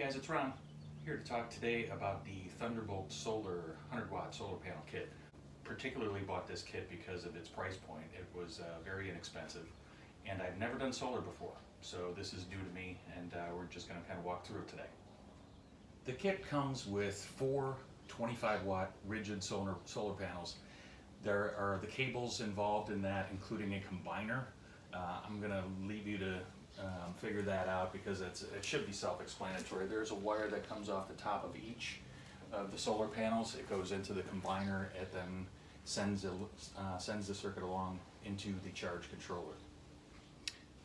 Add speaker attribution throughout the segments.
Speaker 1: Guys, it's Ron here to talk today about the Thunderbolt Solar 100-watt solar panel kit. Particularly bought this kit because of its price point. It was very inexpensive, and I've never done solar before, so this is new to me, and we're just going to kind of walk through it today. The kit comes with four 25-watt rigid solar panels. There are the cables involved in that, including a combiner. I'm going to leave you to figure that out because it should be self-explanatory. There's a wire that comes off the top of each of the solar panels. It goes into the combiner. It then sends the circuit along into the charge controller.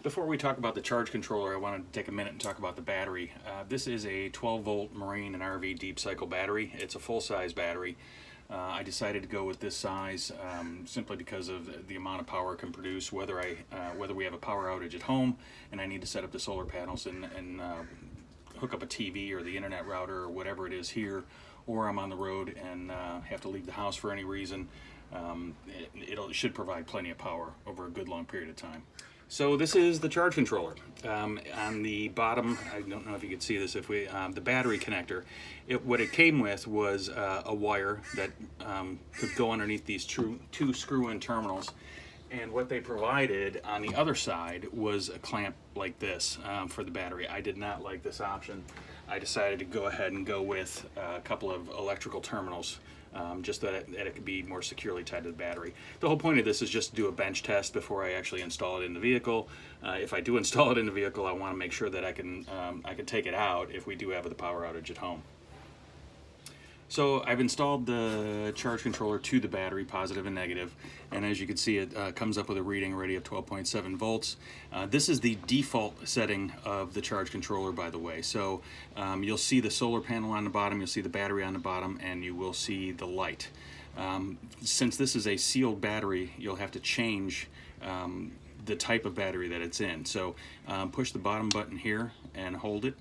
Speaker 1: Before we talk about the charge controller, I want to take a minute and talk about the battery. This is a 12-volt Marine and RV deep cycle battery. It's a full-size battery. I decided to go with this size simply because of the amount of power it can produce, whether we have a power outage at home and I need to set up the solar panels and hook up a TV or the internet router or whatever it is here, or I'm on the road and have to leave the house for any reason. It should provide plenty of power over a good long period of time. So this is the charge controller. On the bottom, I don't know if you can see this, the battery connector, what it came with was a wire that could go underneath these two screw-in terminals. And what they provided on the other side was a clamp like this for the battery. I did not like this option. I decided to go ahead and go with a couple of electrical terminals, just that it could be more securely tied to the battery. The whole point of this is just to do a bench test before I actually install it in the vehicle. If I do install it in the vehicle, I want to make sure that I can take it out if we do have the power outage at home. So I've installed the charge controller to the battery, positive and negative, and as you can see, it comes up with a reading already of 12.7 volts. This is the default setting of the charge controller, by the way. So you'll see the solar panel on the bottom, you'll see the battery on the bottom, and you will see the light. Since this is a sealed battery, you'll have to change the type of battery that it's in. So push the bottom button here and hold it,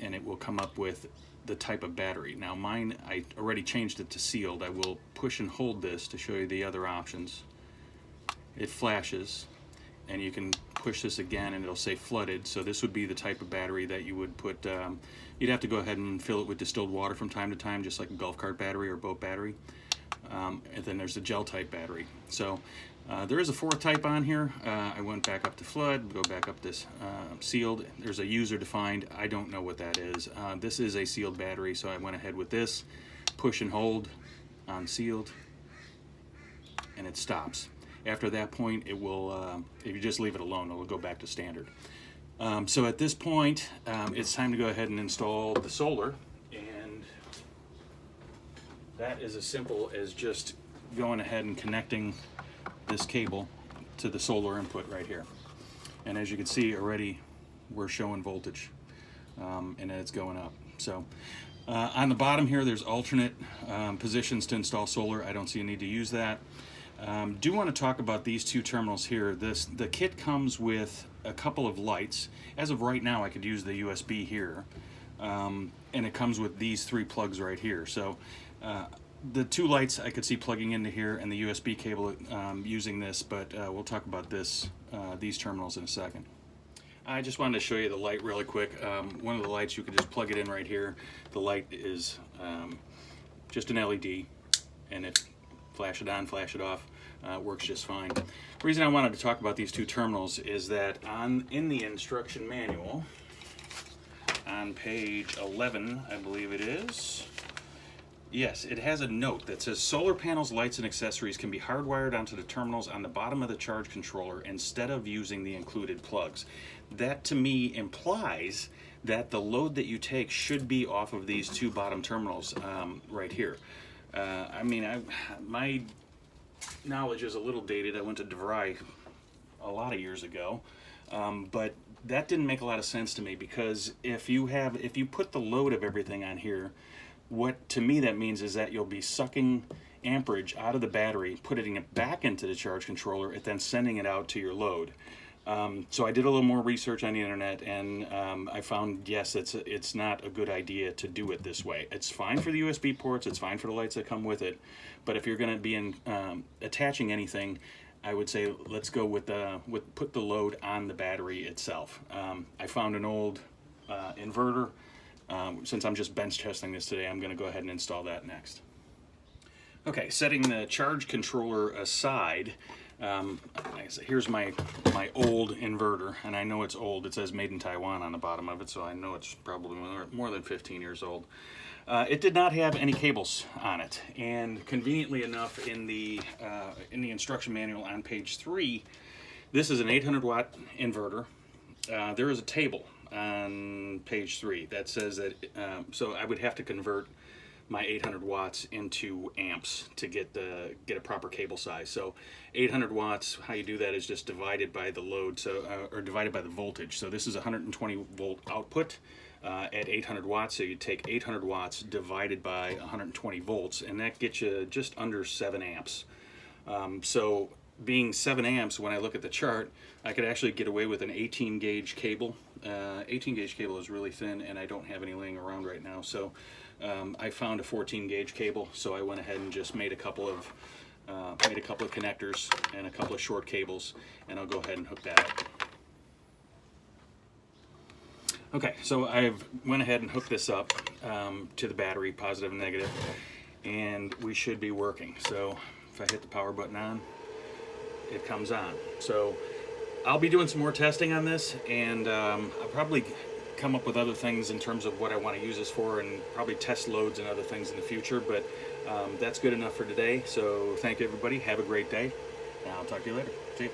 Speaker 1: and it will come up with the type of battery. Now mine, I already changed it to sealed. I will push and hold this to show you the other options. It flashes, and you can push this again and it'll say flooded. So this would be the type of battery that you would put, you'd have to go ahead and fill it with distilled water from time to time, just like a golf cart battery or boat battery. And then there's the gel type battery. So there is a fourth type on here. I went back up to flood, go back up this sealed. There's a user defined. I don't know what that is. This is a sealed battery, so I went ahead with this. Push and hold on sealed, and it stops. After that point, it will, if you just leave it alone, it will go back to standard. So at this point, it's time to go ahead and install the solar, and that is as simple as just going ahead and connecting this cable to the solar input right here. And as you can see already, we're showing voltage, and it's going up. So on the bottom here, there's alternate positions to install solar. I don't see a need to use that. Do want to talk about these two terminals here. The kit comes with a couple of lights. As of right now, I could use the USB here, and it comes with these three plugs right here. So the two lights I could see plugging into here, and the USB cable using this, but we'll talk about these terminals in a second. I just wanted to show you the light really quick. One of the lights, you could just plug it in right here. The light is just an LED, and it flash it on, flash it off. Works just fine. The reason I wanted to talk about these two terminals is that in the instruction manual, on page 11, I believe it is, yes, it has a note that says solar panels, lights, and accessories can be hardwired onto the terminals on the bottom of the charge controller instead of using the included plugs. That to me implies that the load that you take should be off of these two bottom terminals right here. I mean, my knowledge is a little dated. I went to DeVry a lot of years ago, but that didn't make a lot of sense to me, because if you put the load of everything on here, what to me that means is that you'll be sucking amperage out of the battery, putting it back into the charge controller, and then sending it out to your load. So I did a little more research on the internet, and I found, yes, it's not a good idea to do it this way. It's fine for the USB ports, it's fine for the lights that come with it, but if you're going to be attaching anything, I would say let's go with put the load on the battery itself. I found an old inverter. Since I'm just bench testing this today, I'm going to go ahead and install that next. Okay, setting the charge controller aside, like I said, here's my old inverter, and I know it's old. It says made in Taiwan on the bottom of it, so I know it's probably more than 15 years old. It did not have any cables on it, and conveniently enough, in the instruction manual on page 3, this is an 800 watt inverter. There is a table on page 3 that says that, so I would have to convert my 800 watts into amps to get a proper cable size. So 800 watts, how you do that is just divided by the load, or divided by the voltage. So this is 120 volt output at 800 watts. So you take 800 watts divided by 120 volts, and that gets you just under 7 amps. So being 7 amps, when I look at the chart, I could actually get away with an 18 gauge cable. 18 gauge cable is really thin, and I don't have any laying around right now. So I found a 14 gauge cable, so I went ahead and just made a couple of connectors and a couple of short cables, and I'll go ahead and hook that up. Okay, so I've went ahead and hooked this up to the battery, positive and negative, and we should be working. So if I hit the power button on, it comes on. So I'll be doing some more testing on this, and I'll probably come up with other things in terms of what I want to use this for, and probably test loads and other things in the future, but that's good enough for today. So thank you, everybody. Have a great day, and I'll talk to you later. See you.